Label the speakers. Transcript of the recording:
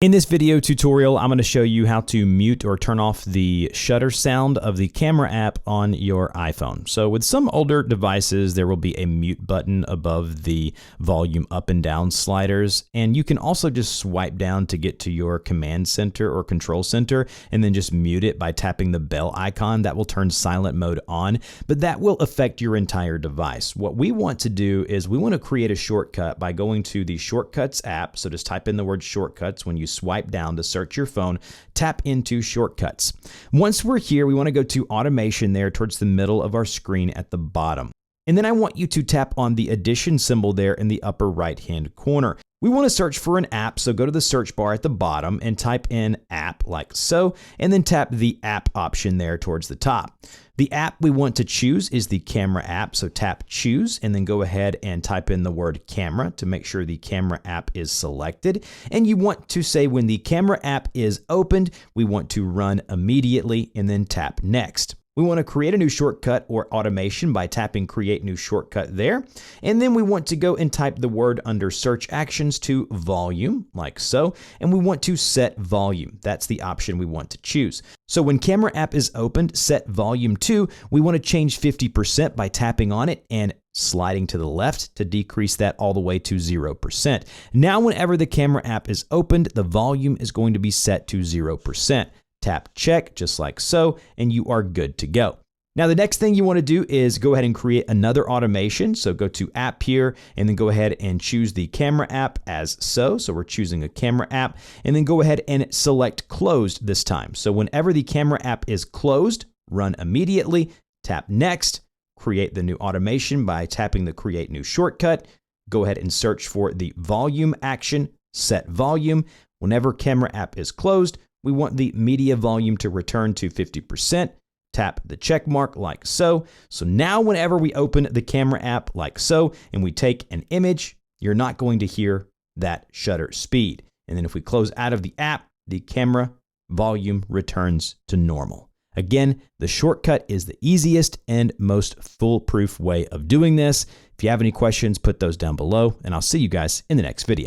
Speaker 1: In this video tutorial, I'm going to show you how to mute or turn off the shutter sound of the camera app on your iPhone. So with some older devices, there will be a mute button above the volume up and down sliders. And you can also just swipe down to get to your command center or control center and then just mute it by tapping the bell icon. That will turn silent mode on, but that will affect your entire device. What we want to do is we want to create a shortcut by going to the Shortcuts app. So just type in the word shortcuts. When you swipe down to search your phone, tap into shortcuts. Once we're here, we want to go to automation there towards the middle of our screen at the bottom. And then I want you to tap on the addition symbol there in the upper right hand corner. We want to search for an app, so go to the search bar at the bottom and type in app like so, and then tap the app option there towards the top. The app we want to choose is the camera app, so tap choose and then go ahead and type in the word camera to make sure the camera app is selected. And you want to say when the camera app is opened, we want to run immediately and then tap next. We want to create a new shortcut or automation by tapping create new shortcut there. And then we want to go and type the word under search actions to volume like so. And we want to set volume. That's the option we want to choose. So when camera app is opened, set volume to, we want to change 50% by tapping on it and sliding to the left to decrease that all the way to 0%. Now, whenever the camera app is opened, the volume is going to be set to 0%. Tap check just like so, and you are good to go. Now, the next thing you want to do is go ahead and create another automation. So go to app here and then go ahead and choose the camera app as so. So we're choosing a camera app and then go ahead and select closed this time. So whenever the camera app is closed, run immediately, tap next, create the new automation by tapping the create new shortcut. Go ahead and search for the volume action, set volume. Whenever camera app is closed, we want the media volume to return to 50%. Tap the check mark like so. So now whenever we open the camera app like so, and we take an image, you're not going to hear that shutter speed. And then if we close out of the app, the camera volume returns to normal. Again, the shortcut is the easiest and most foolproof way of doing this. If you have any questions, put those down below, and I'll see you guys in the next video.